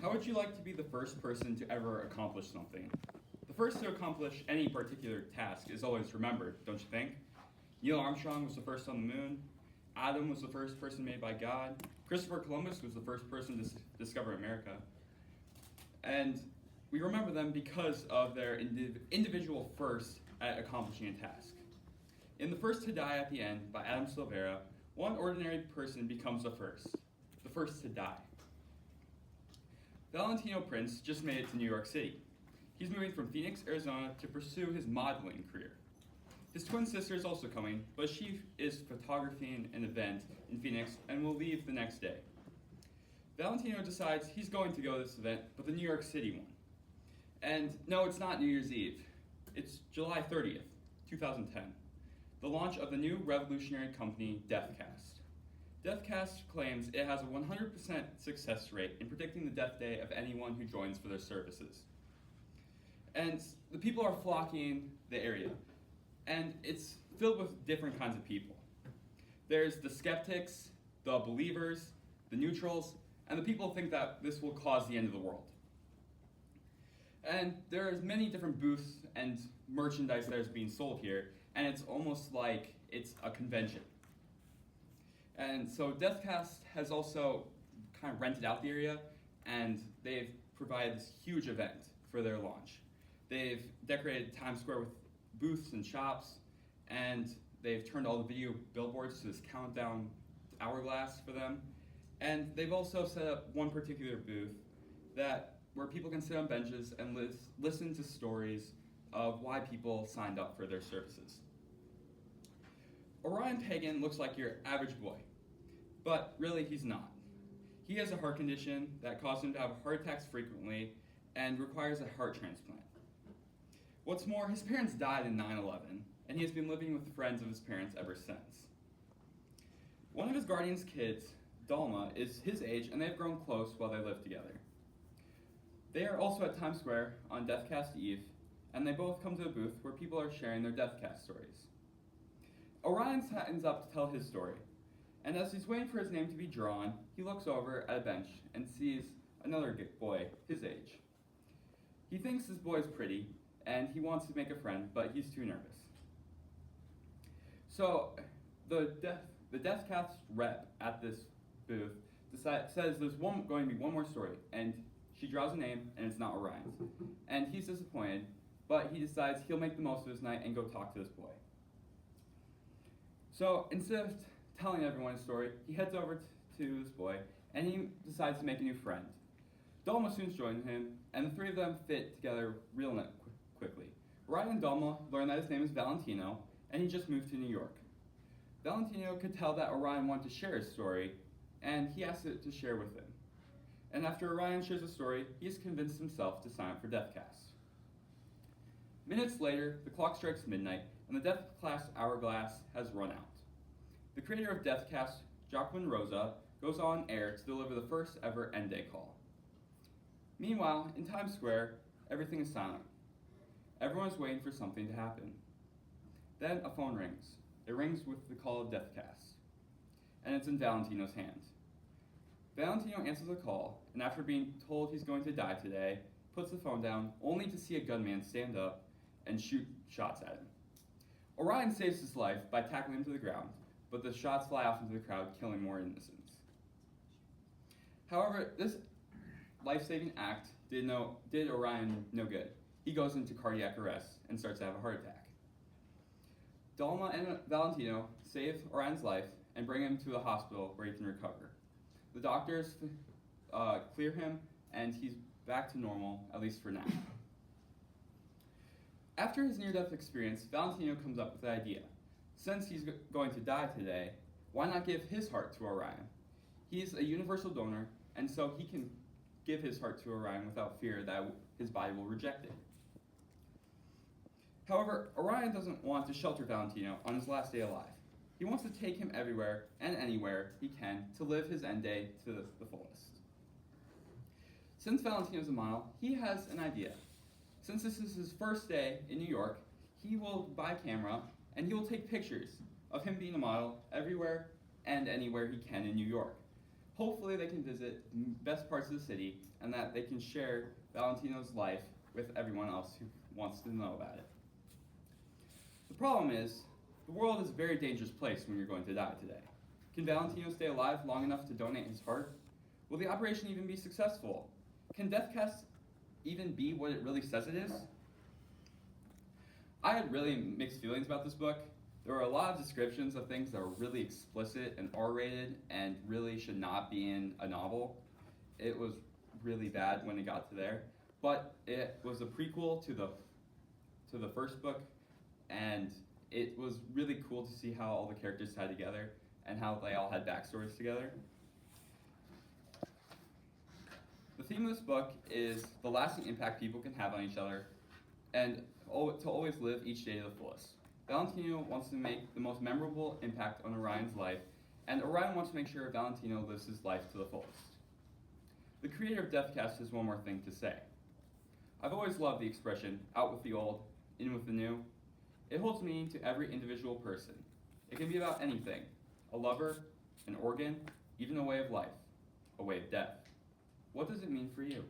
How would you like to be the first person to ever accomplish something? The first to accomplish any particular task is always remembered, don't you think? Neil Armstrong was the first on the moon. Adam was the first person made by God. Christopher Columbus was the first person to discover America. And we remember them because of their individual first at accomplishing a task. In The First to Die at the End by Adam Silvera, one ordinary person becomes the first to die. Valentino Prince just made it to New York City. He's moving from Phoenix, Arizona to pursue his modeling career. His twin sister is also coming, but she is photographing an event in Phoenix and will leave the next day. Valentino decides he's going to go to this event, but the New York City one. And no, it's not New Year's Eve. It's July 30th, 2010, the launch of the new revolutionary company, Deathcast. Deathcast claims it has a 100% success rate in predicting the death day of anyone who joins for their services. And the people are flocking the area, and it's filled with different kinds of people. There's the skeptics, the believers, the neutrals, and the people who think that this will cause the end of the world. And there's many different booths and merchandise that is being sold here, and it's almost like it's a convention. And so Deathcast has also kind of rented out the area, and they've provided this huge event for their launch. They've decorated Times Square with booths and shops, and they've turned all the video billboards to this countdown hourglass for them. And they've also set up one particular booth where people can sit on benches and listen to stories of why people signed up for their services. Orion Pagan looks like your average boy, but really he's not. He has a heart condition that causes him to have heart attacks frequently and requires a heart transplant. What's more, his parents died in 9/11, and he has been living with friends of his parents ever since. One of his guardian's kids, Dalma, is his age, and they've grown close while they live together. They are also at Times Square on Deathcast Eve, and they both come to a booth where people are sharing their Deathcast stories. Orion signs up to tell his story, and as he's waiting for his name to be drawn, he looks over at a bench and sees another boy his age. He thinks this boy is pretty, and he wants to make a friend, but he's too nervous. So the Deathcast rep at this booth says there's going to be one more story, and she draws a name, and it's not Orion's. And he's disappointed, but he decides he'll make the most of his night and go talk to this boy. So instead of telling everyone his story, he heads over to this boy, and he decides to make a new friend. Dalma soon joins him, and the three of them fit together real quickly. Orion and Dalma learn that his name is Valentino, and he just moved to New York. Valentino could tell that Orion wanted to share his story, and he asked it to share with him. And after Orion shares the story, he has convinced himself to sign up for Deathcast. Minutes later, the clock strikes midnight, and the Deathcast hourglass has run out. The creator of Deathcast, Joaquin Rosa, goes on air to deliver the first ever end day call. Meanwhile, in Times Square, everything is silent. Everyone is waiting for something to happen. Then a phone rings. It rings with the call of Deathcast, and it's in Valentino's hand. Valentino answers the call, and after being told he's going to die today, puts the phone down, only to see a gunman stand up and shoot shots at him. Orion saves his life by tackling him to the ground, but the shots fly off into the crowd, killing more innocents. However, this life-saving act did Orion no good. He goes into cardiac arrest and starts to have a heart attack. Dalma and Valentino save Orion's life and bring him to the hospital where he can recover. The doctors clear him, and he's back to normal, at least for now. After his near-death experience, Valentino comes up with the idea. Since he's going to die today, why not give his heart to Orion? He's a universal donor, and so he can give his heart to Orion without fear that his body will reject it. However, Orion doesn't want to shelter Valentino on his last day alive. He wants to take him everywhere and anywhere he can to live his end day to the fullest. Since Valentino's a model, he has an idea. Since this is his first day in New York, he will buy a camera and he will take pictures of him being a model everywhere and anywhere he can in New York. Hopefully they can visit the best parts of the city and that they can share Valentino's life with everyone else who wants to know about it. The problem is, the world is a very dangerous place when you're going to die today. Can Valentino stay alive long enough to donate his heart? Will the operation even be successful? Can Deathcast even be what it really says it is? I had really mixed feelings about this book. There were a lot of descriptions of things that were really explicit and R-rated and really should not be in a novel. It was really bad when it got to there, but it was a prequel to the first book, and it was really cool to see how all the characters tied together and how they all had backstories together. The theme of this book is the lasting impact people can have on each other and to always live each day to the fullest. Valentino wants to make the most memorable impact on Orion's life, and Orion wants to make sure Valentino lives his life to the fullest. The creator of Deathcast has one more thing to say. I've always loved the expression, out with the old, in with the new. It holds meaning to every individual person. It can be about anything, a lover, an organ, even a way of life, a way of death. What does it mean for you?